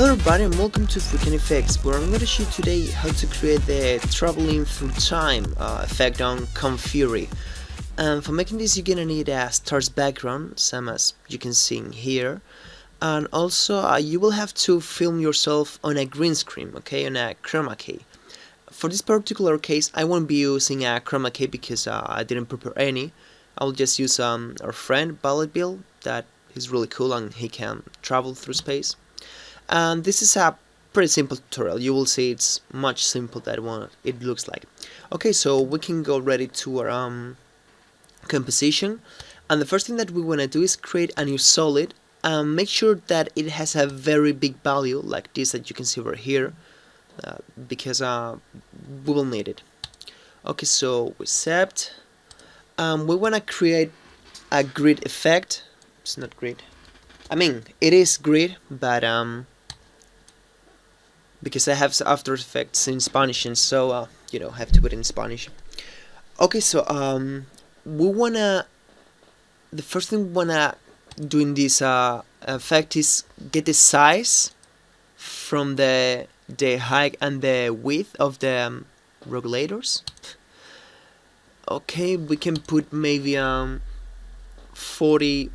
Hello everybody and welcome to Frikanih effects, where I'm going to show you today how to create the traveling through time effect on Fury. And for making this you're going to need a stars background, same as you can see in here. And also you will have to film yourself on a green screen, okay, on a chroma key. For this particular case I won't be using a chroma key because I didn't prepare any. I'll just use our friend Ballet Bill, that is really cool and he can travel through space. And this is a pretty simple tutorial. You will see it's much simpler than what it looks like. Okay, so we can go ready to our composition, and the first thing that we want to do is create a new solid and make sure that it has a very big value like this that you can see over here, because we will need it. Okay, so we set, we want to create a grid effect. It's not grid, I mean it is grid, but because I have After Effects in Spanish, and so you know, have to put it in Spanish. Okay, so we wanna, the first thing we wanna do in this effect is get the size from the height and the width of the regulators. Okay, we can put maybe 40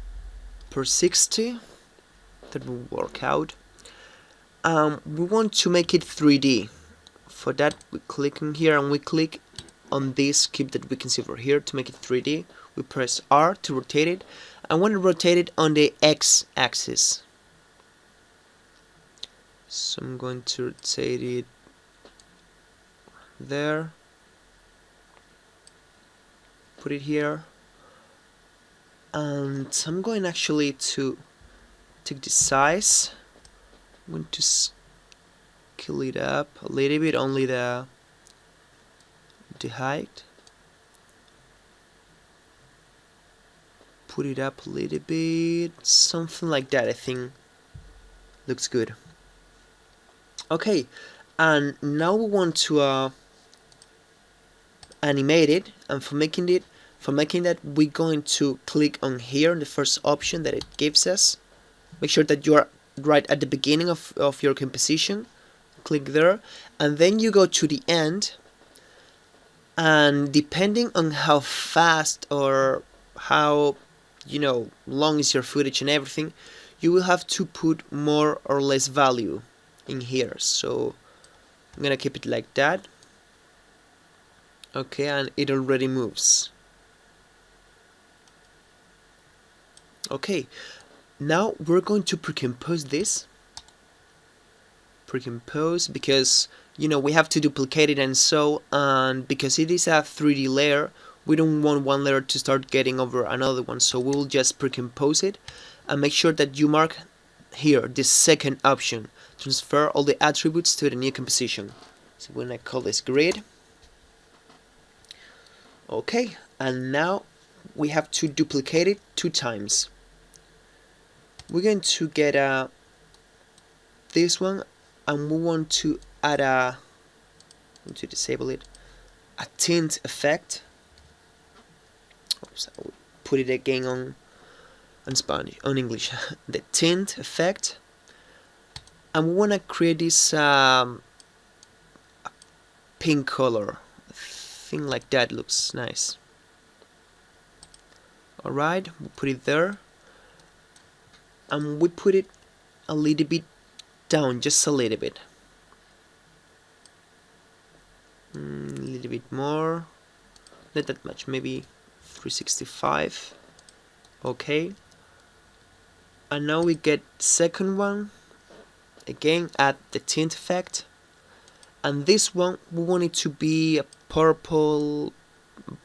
per 60. That will work out. We want to make it 3D. For that we click in here and we click on this cube that we can see over here to make it 3D. We press R to rotate it. I want to rotate it on the X axis. So I'm going to rotate it there. Put it here. And I'm going actually to take the size. I'm going to scale it up a little bit, only the height. Put it up a little bit, something like that. I think looks good. Okay, and now we want to animate it, and for making that we're going to click on here on the first option that it gives us. Make sure that you are right at the beginning of your composition. Click there, and then you go to the end, and depending on how fast or how, you know, long is your footage and everything, you will have to put more or less value in here. So I'm gonna keep it like that. Okay, and it already moves. Okay, now we're going to pre-compose this. Pre-compose, because you know we have to duplicate it, and so because it is a 3D layer, we don't want one layer to start getting over another one, so we'll just pre-compose it. And make sure that you mark here this second option, transfer all the attributes to the new composition. So we're gonna call this grid. Okay, and now we have to duplicate it 2 times. We're going to get this one, and we want to add to disable it, a tint effect. Oops, I will put it again on Spanish, on English. The tint effect, and we want to create this pink color. A thing like that looks nice. Alright, we'll put it there. And we put it a little bit down, just a little bit. A little bit more, not that much, maybe 365. Okay. And now we get second one. Again, add the tint effect. And this one, we want it to be a purple,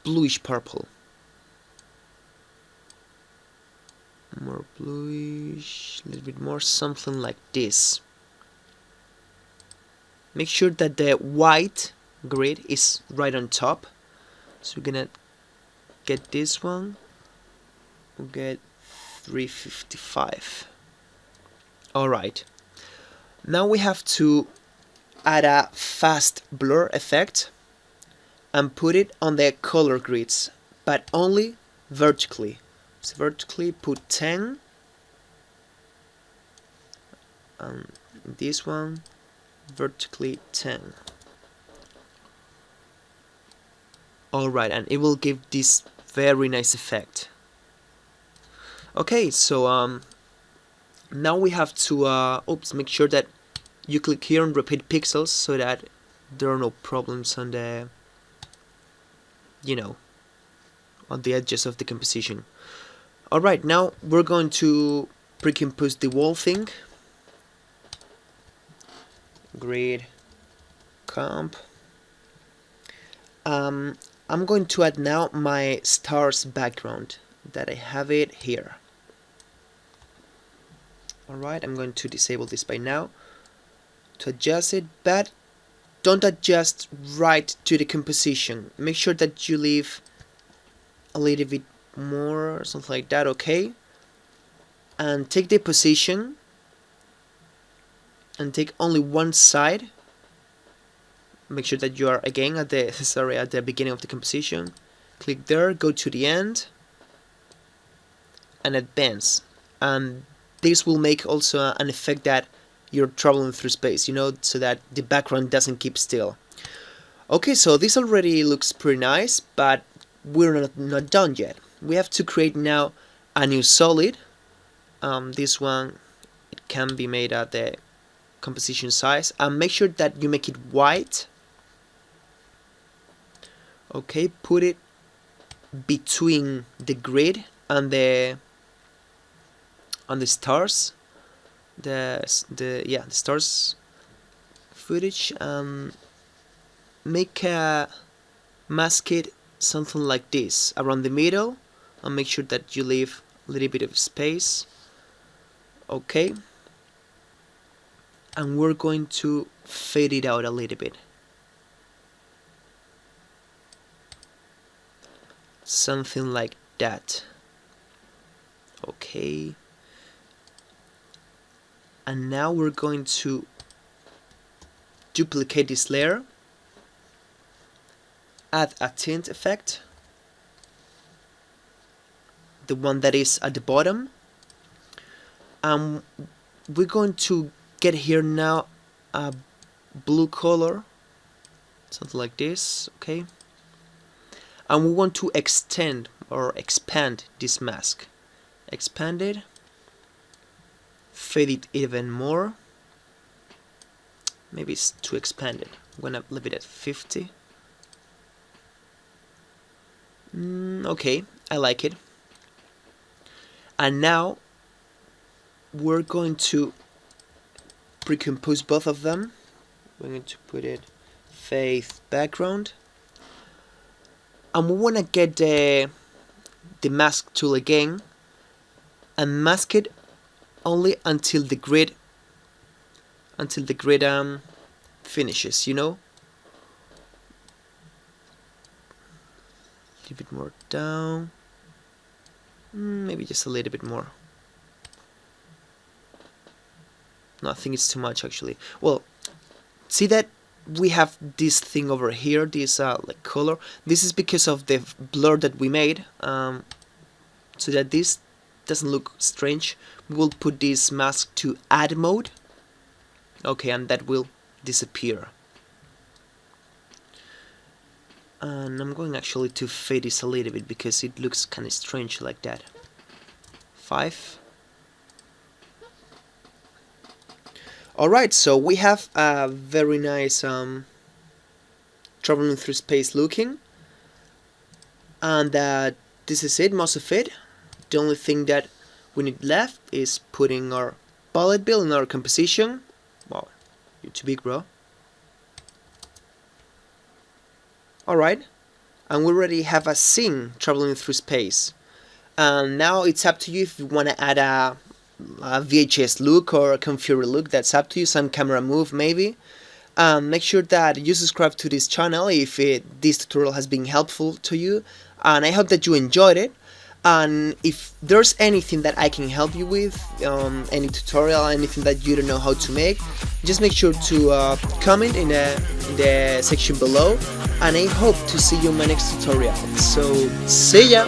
bluish purple. More bluish, a little bit more, something like this. Make sure that the white grid is right on top. So we're gonna get this one. We'll get 355. Alright. Now we have to add a fast blur effect and put it on the color grids, but only vertically. So vertically put 10, this one vertically 10. Alright, and it will give this very nice effect. Okay, so now we have to make sure that you click here on repeat pixels so that there are no problems on the, you know, on the edges of the composition. Alright, now we're going to pre-compose the wall thing. Grid, comp. I'm going to add now my stars background that I have it here. Alright, I'm going to disable this by now to adjust it, but don't adjust right to the composition. Make sure that you leave a little bit more or something like that, okay? And take the position and take only one side. Make sure that you are again at the at the beginning of the composition. Click there, go to the end and advance. And this will make also an effect that you're traveling through space, you know, so that the background doesn't keep still. Okay, so this already looks pretty nice, but we're not done yet. We have to create now a new solid. This one, it can be made at the composition size, and make sure that you make it white. Okay, put it between the grid and the stars, the stars footage. Make a mask it something like this around the middle, and make sure that you leave a little bit of space. Okay, and we're going to fade it out a little bit, something like that. Okay, and now we're going to duplicate this layer, add a tint effect, the one that is at the bottom. We're going to get here now a blue color, something like this, okay? And we want to extend or expand this mask. Expand it, fade it even more. Maybe it's too expanded. I'm gonna leave it at 50. Okay, I like it. And now we're going to pre-compose both of them. We're going to put it faith background, and we want to get the mask tool again and mask it only until the grid finishes, you know. A little bit more down, maybe just a little bit more. No, I think it's too much actually. Well, see that we have this thing over here, this like color. This is because of the blur that we made, so that this doesn't look strange. We will put this mask to add mode. Okay, and that will disappear. And I'm going actually to fade this a little bit because it looks kind of strange like that. 5. Alright, so we have a very nice traveling through space looking, and this is it, most of it. The only thing that we need left is putting our palette bill in our composition. Wow, you're too big, bro. Alright, and we already have a scene traveling through space. And now it's up to you if you want to add a VHS look or a Confury look. That's up to you. Some camera move maybe. Make sure that you subscribe to this channel if this tutorial has been helpful to you, and I hope that you enjoyed it. And if there's anything that I can help you with, any tutorial, anything that you don't know how to make, just make sure to comment in the section below, and I hope to see you in my next tutorial. So see ya!